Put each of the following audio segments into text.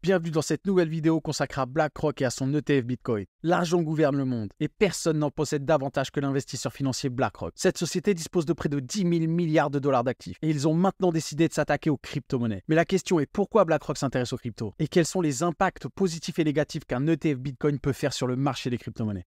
Bienvenue dans cette nouvelle vidéo consacrée à BlackRock et à son ETF Bitcoin. L'argent gouverne le monde et personne n'en possède davantage que l'investisseur financier BlackRock. Cette société dispose de près de 10 000 milliards de dollars d'actifs et ils ont maintenant décidé de s'attaquer aux crypto-monnaies. Mais la question est pourquoi BlackRock s'intéresse aux cryptos et quels sont les impacts positifs et négatifs qu'un ETF Bitcoin peut faire sur le marché des crypto-monnaies.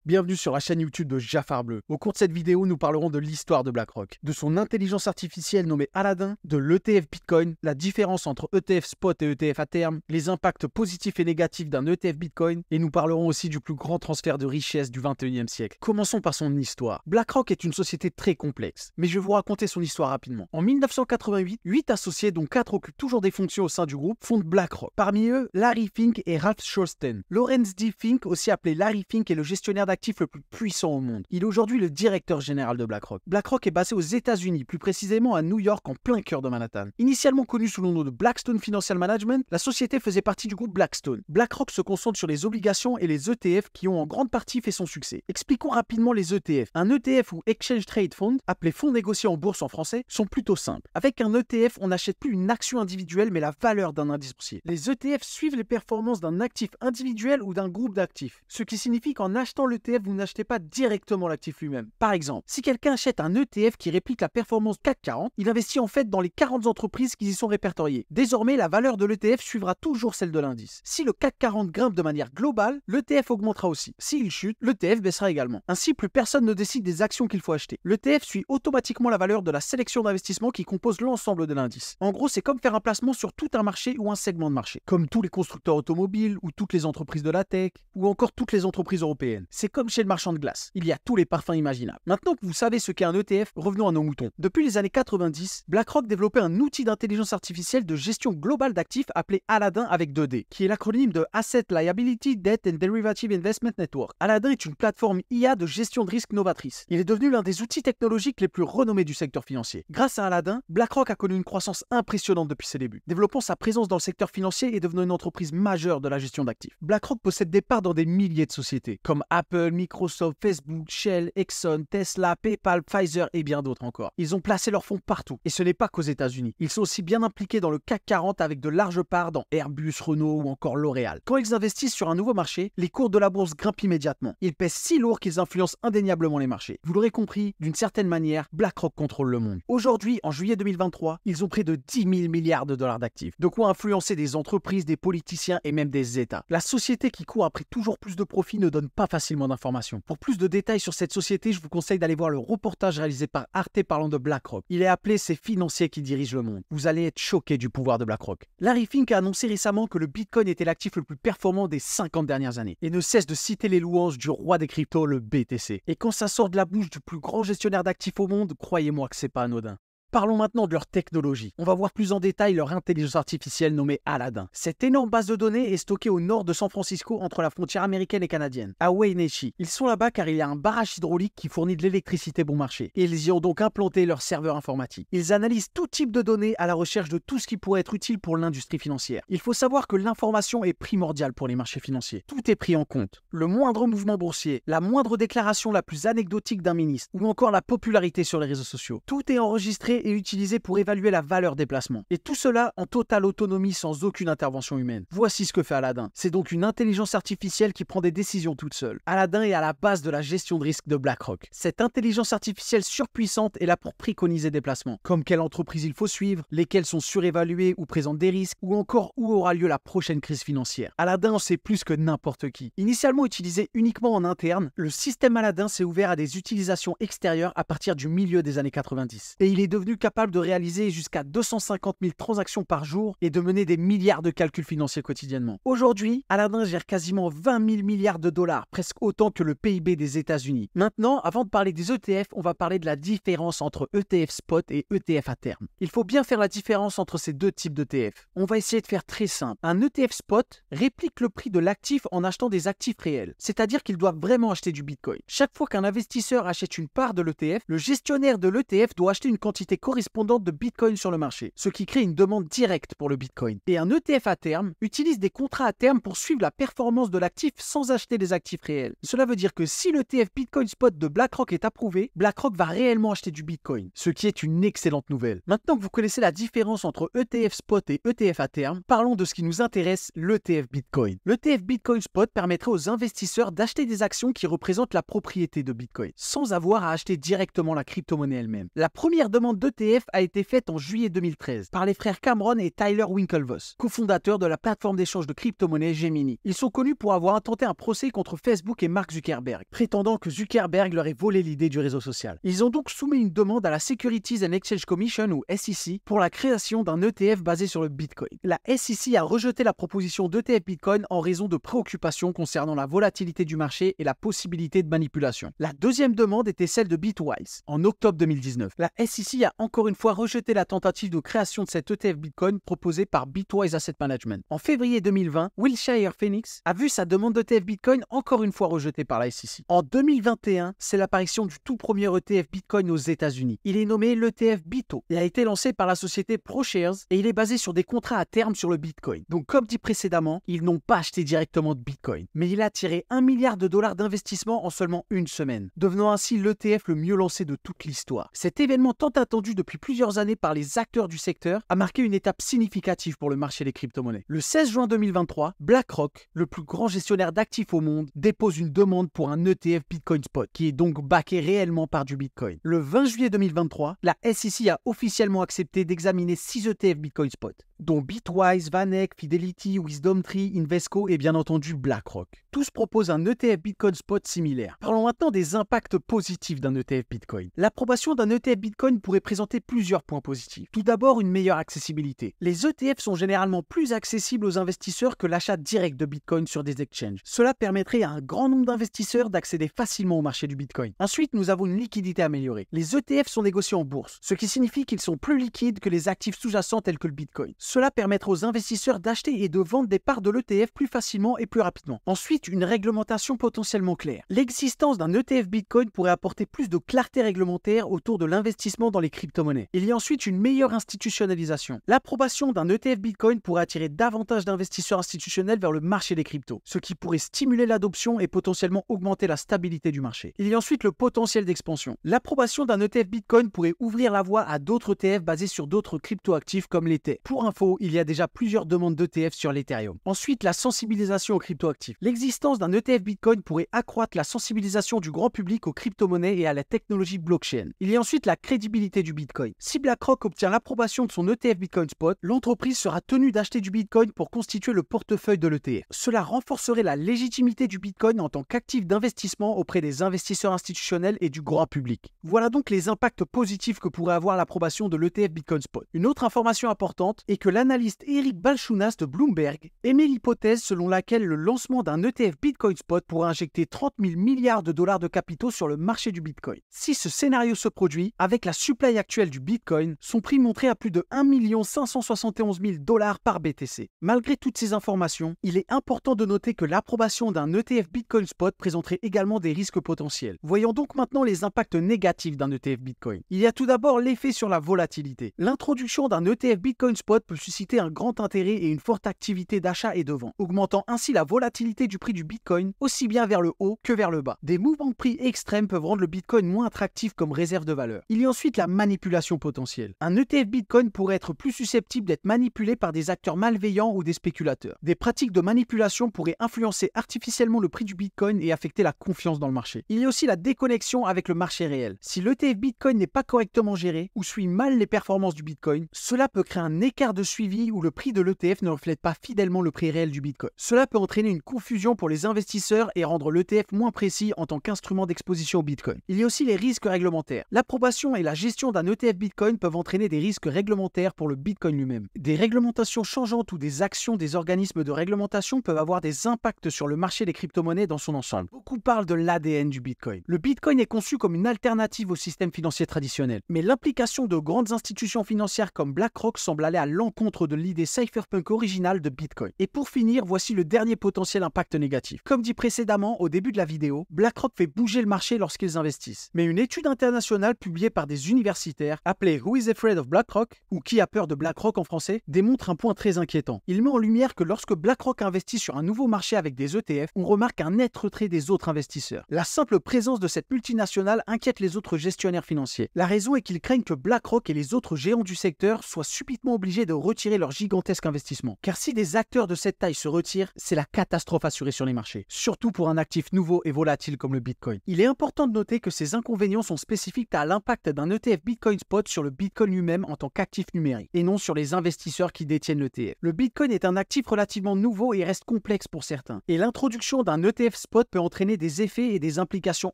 Bienvenue sur la chaîne YouTube de Jafar Bleu. Au cours de cette vidéo, nous parlerons de l'histoire de BlackRock, de son intelligence artificielle nommée Aladdin, de l'ETF Bitcoin, la différence entre ETF spot et ETF à terme, les impacts positifs et négatifs d'un ETF Bitcoin, et nous parlerons aussi du plus grand transfert de richesse du 21e siècle. Commençons par son histoire. BlackRock est une société très complexe, mais je vais vous raconter son histoire rapidement. En 1988, 8 associés, dont 4 occupent toujours des fonctions au sein du groupe, fondent BlackRock. Parmi eux, Larry Fink et Ralph Scholsten. Lawrence D. Fink, aussi appelé Larry Fink, est le gestionnaire d'actifs le plus puissant au monde. Il est aujourd'hui le directeur général de BlackRock. BlackRock est basé aux États-Unis, plus précisément à New York, en plein cœur de Manhattan. Initialement connue sous le nom de Blackstone Financial Management, la société faisait partie du groupe Blackstone. BlackRock se concentre sur les obligations et les ETF qui ont en grande partie fait son succès. Expliquons rapidement les ETF. Un ETF ou Exchange Trade Fund, appelé fonds négociés en bourse en français, sont plutôt simples. Avec un ETF, on n'achète plus une action individuelle mais la valeur d'un indice boursier. Les ETF suivent les performances d'un actif individuel ou d'un groupe d'actifs, ce qui signifie qu'en achetant l'ETF, vous n'achetez pas directement l'actif lui-même. Par exemple, si quelqu'un achète un ETF qui réplique la performance CAC 40, il investit en fait dans les 40 entreprises qui y sont répertoriées. Désormais, la valeur de l'ETF suivra toujours celle de l'indice. Si le CAC 40 grimpe de manière globale, l'ETF augmentera aussi. S'il chute, l'ETF baissera également. Ainsi, plus personne ne décide des actions qu'il faut acheter. L'ETF suit automatiquement la valeur de la sélection d'investissement qui compose l'ensemble de l'indice. En gros, c'est comme faire un placement sur tout un marché ou un segment de marché, comme tous les constructeurs automobiles ou toutes les entreprises de la tech ou encore toutes les entreprises européennes. C'est comme chez le marchand de glace. Il y a tous les parfums imaginables. Maintenant que vous savez ce qu'est un ETF, revenons à nos moutons. Depuis les années 90, BlackRock développait un outil d'intelligence artificielle de gestion globale d'actifs appelé Aladdin avec 2D, qui est l'acronyme de Asset Liability Debt and Derivative Investment Network. Aladdin est une plateforme IA de gestion de risque novatrice. Il est devenu l'un des outils technologiques les plus renommés du secteur financier. Grâce à Aladdin, BlackRock a connu une croissance impressionnante depuis ses débuts, développant sa présence dans le secteur financier et devenant une entreprise majeure de la gestion d'actifs. BlackRock possède des parts dans des milliers de sociétés, comme Apple, Microsoft, Facebook, Shell, Exxon, Tesla, PayPal, Pfizer et bien d'autres encore. Ils ont placé leurs fonds partout, et ce n'est pas qu'aux États-Unis. Ils sont aussi bien impliqués dans le CAC 40 avec de larges parts dans Airbus, Renault ou encore L'Oréal. Quand ils investissent sur un nouveau marché, les cours de la bourse grimpent immédiatement. Ils pèsent si lourd qu'ils influencent indéniablement les marchés. Vous l'aurez compris, d'une certaine manière, BlackRock contrôle le monde. Aujourd'hui, en juillet 2023, ils ont près de 10 000 milliards de dollars d'actifs. De quoi influencer des entreprises, des politiciens et même des États. La société qui court après toujours plus de profits ne donne pas facilement d'informations. Pour plus de détails sur cette société, je vous conseille d'aller voir le reportage réalisé par Arte parlant de BlackRock. Il est appelé « Ces financiers qui dirigent le monde ». Vous allez être choqués du pouvoir de BlackRock. Larry Fink a annoncé récemment que le Bitcoin était l'actif le plus performant des 50 dernières années et ne cesse de citer les louanges du roi des cryptos, le BTC. Et quand ça sort de la bouche du plus grand gestionnaire d'actifs au monde, croyez-moi que c'est pas anodin. Parlons maintenant de leur technologie. On va voir plus en détail leur intelligence artificielle nommée Aladdin. Cette énorme base de données est stockée au nord de San Francisco entre la frontière américaine et canadienne, à Wenatchee. Ils sont là-bas car il y a un barrage hydraulique qui fournit de l'électricité bon marché. Et ils y ont donc implanté leur serveur informatique. Ils analysent tout type de données à la recherche de tout ce qui pourrait être utile pour l'industrie financière. Il faut savoir que l'information est primordiale pour les marchés financiers. Tout est pris en compte. Le moindre mouvement boursier, la moindre déclaration la plus anecdotique d'un ministre, ou encore la popularité sur les réseaux sociaux. Tout est enregistré et utilisé pour évaluer la valeur des placements. Et tout cela en totale autonomie sans aucune intervention humaine. Voici ce que fait Aladdin. C'est donc une intelligence artificielle qui prend des décisions toute seule. Aladdin est à la base de la gestion de risque de BlackRock. Cette intelligence artificielle surpuissante est là pour préconiser des placements, comme quelle entreprise il faut suivre, lesquelles sont surévaluées ou présentent des risques, ou encore où aura lieu la prochaine crise financière. Aladdin en sait plus que n'importe qui. Initialement utilisé uniquement en interne, le système Aladdin s'est ouvert à des utilisations extérieures à partir du milieu des années 90. Et il est devenu capable de réaliser jusqu'à 250 000 transactions par jour et de mener des milliards de calculs financiers quotidiennement. Aujourd'hui, Aladdin gère quasiment 20 000 milliards de dollars, presque autant que le PIB des États-Unis. Maintenant, avant de parler des ETF, on va parler de la différence entre ETF spot et ETF à terme. Il faut bien faire la différence entre ces deux types d'ETF. On va essayer de faire très simple. Un ETF spot réplique le prix de l'actif en achetant des actifs réels, c'est-à-dire qu'ils doivent vraiment acheter du Bitcoin. Chaque fois qu'un investisseur achète une part de l'ETF, le gestionnaire de l'ETF doit acheter une quantité quantité correspondante de Bitcoin sur le marché, ce qui crée une demande directe pour le Bitcoin. Et un ETF à terme utilise des contrats à terme pour suivre la performance de l'actif sans acheter des actifs réels. Cela veut dire que si l'ETF Bitcoin Spot de BlackRock est approuvé, BlackRock va réellement acheter du Bitcoin, ce qui est une excellente nouvelle. Maintenant que vous connaissez la différence entre ETF Spot et ETF à terme, parlons de ce qui nous intéresse, l'ETF Bitcoin. L'ETF Bitcoin Spot permettrait aux investisseurs d'acheter des actions qui représentent la propriété de Bitcoin, sans avoir à acheter directement la crypto-monnaie elle-même. La première demande d'ETF a été faite en juillet 2013 par les frères Cameron et Tyler Winklevoss, cofondateurs de la plateforme d'échange de crypto-monnaie Gemini. Ils sont connus pour avoir intenté un procès contre Facebook et Mark Zuckerberg, prétendant que Zuckerberg leur ait volé l'idée du réseau social. Ils ont donc soumis une demande à la Securities and Exchange Commission ou SEC pour la création d'un ETF basé sur le Bitcoin. La SEC a rejeté la proposition d'ETF Bitcoin en raison de préoccupations concernant la volatilité du marché et la possibilité de manipulation. La deuxième demande était celle de Bitwise en octobre 2019. La SEC a encore une fois rejeté la tentative de création de cet ETF Bitcoin proposé par Bitwise Asset Management. En février 2020, Wilshire Phoenix a vu sa demande d'ETF Bitcoin encore une fois rejetée par la SEC. En 2021, c'est l'apparition du tout premier ETF Bitcoin aux États-Unis. Il est nommé l'ETF BITO. Il a été lancé par la société ProShares et il est basé sur des contrats à terme sur le Bitcoin. Donc comme dit précédemment, ils n'ont pas acheté directement de Bitcoin, mais il a attiré $1 milliard d'investissement en seulement une semaine, devenant ainsi l'ETF le mieux lancé de toute l'histoire. Cet événement tant attendu depuis plusieurs années par les acteurs du secteur a marqué une étape significative pour le marché des crypto-monnaies. Le 16 juin 2023, BlackRock, le plus grand gestionnaire d'actifs au monde, dépose une demande pour un ETF Bitcoin Spot, qui est donc backé réellement par du Bitcoin. Le 20 juillet 2023, la SEC a officiellement accepté d'examiner 6 ETF Bitcoin Spot, dont Bitwise, Vanek, Fidelity, WisdomTree, Invesco et bien entendu BlackRock. Tous proposent un ETF Bitcoin Spot similaire. Parlons maintenant des impacts positifs d'un ETF Bitcoin. L'approbation d'un ETF Bitcoin pourrait présenter plusieurs points positifs. Tout d'abord, une meilleure accessibilité. Les ETF sont généralement plus accessibles aux investisseurs que l'achat direct de Bitcoin sur des exchanges. Cela permettrait à un grand nombre d'investisseurs d'accéder facilement au marché du Bitcoin. Ensuite, nous avons une liquidité améliorée. Les ETF sont négociés en bourse, ce qui signifie qu'ils sont plus liquides que les actifs sous-jacents tels que le Bitcoin. Cela permettra aux investisseurs d'acheter et de vendre des parts de l'ETF plus facilement et plus rapidement. Ensuite, une réglementation potentiellement claire. L'existence d'un ETF Bitcoin pourrait apporter plus de clarté réglementaire autour de l'investissement dans les crypto-monnaies. Il y a ensuite une meilleure institutionnalisation. L'approbation d'un ETF Bitcoin pourrait attirer davantage d'investisseurs institutionnels vers le marché des cryptos, ce qui pourrait stimuler l'adoption et potentiellement augmenter la stabilité du marché. Il y a ensuite le potentiel d'expansion. L'approbation d'un ETF Bitcoin pourrait ouvrir la voie à d'autres ETF basés sur d'autres cryptoactifs comme l'Ether. Pour info, il y a déjà plusieurs demandes d'ETF sur l'Ethereum. Ensuite, la sensibilisation aux cryptoactifs. L'existence d'un ETF Bitcoin pourrait accroître la sensibilisation du grand public aux crypto-monnaies et à la technologie blockchain. Il y a ensuite la crédibilité du Bitcoin. Si BlackRock obtient l'approbation de son ETF Bitcoin Spot, l'entreprise sera tenue d'acheter du Bitcoin pour constituer le portefeuille de l'ETF. Cela renforcerait la légitimité du Bitcoin en tant qu'actif d'investissement auprès des investisseurs institutionnels et du grand public. Voilà donc les impacts positifs que pourrait avoir l'approbation de l'ETF Bitcoin Spot. Une autre information importante est que l'analyste Eric Balchunas de Bloomberg émet l'hypothèse selon laquelle le lancement d'un ETF Bitcoin Spot pourrait injecter 30 000 milliards de dollars de capitaux sur le marché du Bitcoin. Si ce scénario se produit, avec la supply actuelle du Bitcoin, son prix monterait à plus de 1 571 000 dollars par BTC. Malgré toutes ces informations, il est important de noter que l'approbation d'un ETF Bitcoin Spot présenterait également des risques potentiels. Voyons donc maintenant les impacts négatifs d'un ETF Bitcoin. Il y a tout d'abord l'effet sur la volatilité. L'introduction d'un ETF Bitcoin Spot peut susciter un grand intérêt et une forte activité d'achat et de vente, augmentant ainsi la volatilité du prix du Bitcoin aussi bien vers le haut que vers le bas. Des mouvements de prix extrêmes peuvent rendre le Bitcoin moins attractif comme réserve de valeur. Il y a ensuite la manipulation potentielle. Un ETF Bitcoin pourrait être plus susceptible d'être manipulé par des acteurs malveillants ou des spéculateurs. Des pratiques de manipulation pourraient influencer artificiellement le prix du Bitcoin et affecter la confiance dans le marché. Il y a aussi la déconnexion avec le marché réel. Si l'ETF Bitcoin n'est pas correctement géré ou suit mal les performances du Bitcoin, cela peut créer un écart de suivi où le prix de l'ETF ne reflète pas fidèlement le prix réel du Bitcoin. Cela peut entraîner une confusion pour les investisseurs et rendre l'ETF moins précis en tant qu'instrument d'exposition au Bitcoin. Il y a aussi les risques réglementaires. L'approbation et la gestion d'un ETF Bitcoin peuvent entraîner des risques réglementaires pour le Bitcoin lui-même. Des réglementations changeantes ou des actions des organismes de réglementation peuvent avoir des impacts sur le marché des crypto-monnaies dans son ensemble. Beaucoup parlent de l'ADN du Bitcoin. Le Bitcoin est conçu comme une alternative au système financier traditionnel, mais l'implication de grandes institutions financières comme BlackRock semble aller à l'encontre l'encontre de l'idée cypherpunk originale de Bitcoin. Et pour finir, voici le dernier potentiel impact négatif. Comme dit précédemment au début de la vidéo, BlackRock fait bouger le marché lorsqu'ils investissent. Mais une étude internationale publiée par des universitaires, appelée Who is Afraid of BlackRock, ou Qui a peur de BlackRock en français, démontre un point très inquiétant. Il met en lumière que lorsque BlackRock investit sur un nouveau marché avec des ETF, on remarque un net retrait des autres investisseurs. La simple présence de cette multinationale inquiète les autres gestionnaires financiers. La raison est qu'ils craignent que BlackRock et les autres géants du secteur soient subitement obligés de retirer leur gigantesque investissement. Car si des acteurs de cette taille se retirent, c'est la catastrophe assurée sur les marchés, surtout pour un actif nouveau et volatile comme le Bitcoin. Il est important de noter que ces inconvénients sont spécifiques à l'impact d'un ETF Bitcoin Spot sur le Bitcoin lui-même en tant qu'actif numérique, et non sur les investisseurs qui détiennent l'ETF. Le Bitcoin est un actif relativement nouveau et reste complexe pour certains, et l'introduction d'un ETF Spot peut entraîner des effets et des implications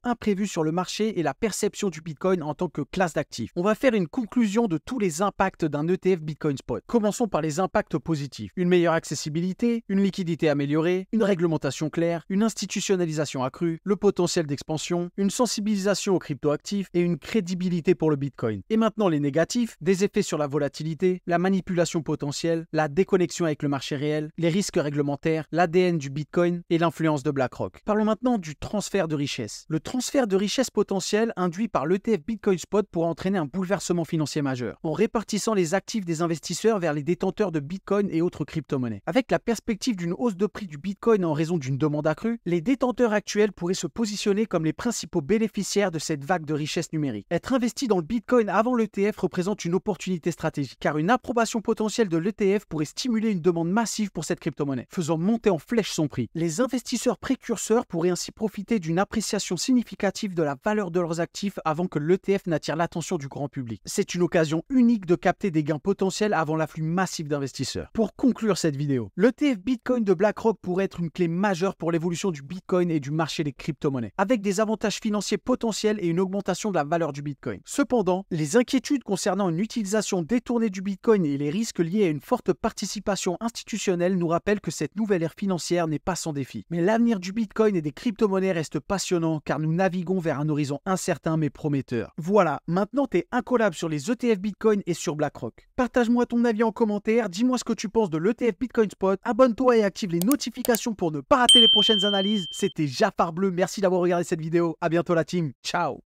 imprévues sur le marché et la perception du Bitcoin en tant que classe d'actifs. On va faire une conclusion de tous les impacts d'un ETF Bitcoin Spot. Commençons par les impacts positifs. Une meilleure accessibilité, une liquidité améliorée, une réglementation claire, une institutionnalisation accrue, le potentiel d'expansion, une sensibilisation aux cryptoactifs et une crédibilité pour le Bitcoin. Et maintenant les négatifs, des effets sur la volatilité, la manipulation potentielle, la déconnexion avec le marché réel, les risques réglementaires, l'ADN du Bitcoin et l'influence de BlackRock. Parlons maintenant du transfert de richesse. Le transfert de richesse potentiel induit par l'ETF Bitcoin Spot pourrait entraîner un bouleversement financier majeur, en répartissant les actifs des investisseurs vers les détenteurs de Bitcoin et autres crypto-monnaies. Avec la perspective d'une hausse de prix du Bitcoin en raison d'une demande accrue, les détenteurs actuels pourraient se positionner comme les principaux bénéficiaires de cette vague de richesse numérique. Être investi dans le Bitcoin avant l'ETF représente une opportunité stratégique, car une approbation potentielle de l'ETF pourrait stimuler une demande massive pour cette crypto-monnaie, faisant monter en flèche son prix. Les investisseurs précurseurs pourraient ainsi profiter d'une appréciation significative de la valeur de leurs actifs avant que l'ETF n'attire l'attention du grand public. C'est une occasion unique de capter des gains potentiels avant l'afflux massif d'investisseurs. Pour conclure cette vidéo, l'ETF Bitcoin de BlackRock pourrait être une clé majeure pour l'évolution du Bitcoin et du marché des crypto-monnaies, avec des avantages financiers potentiels et une augmentation de la valeur du Bitcoin. Cependant, les inquiétudes concernant une utilisation détournée du Bitcoin et les risques liés à une forte participation institutionnelle nous rappellent que cette nouvelle ère financière n'est pas sans défi. Mais l'avenir du Bitcoin et des crypto-monnaies reste passionnant car nous naviguons vers un horizon incertain mais prometteur. Voilà, maintenant t'es incollable sur les ETF Bitcoin et sur BlackRock. Partage-moi ton avis en commentaire, dis-moi ce que tu penses de l'ETF Bitcoin Spot, abonne-toi et active les notifications pour ne pas rater les prochaines analyses. C'était Jafar Bleu, merci d'avoir regardé cette vidéo, à bientôt la team, ciao.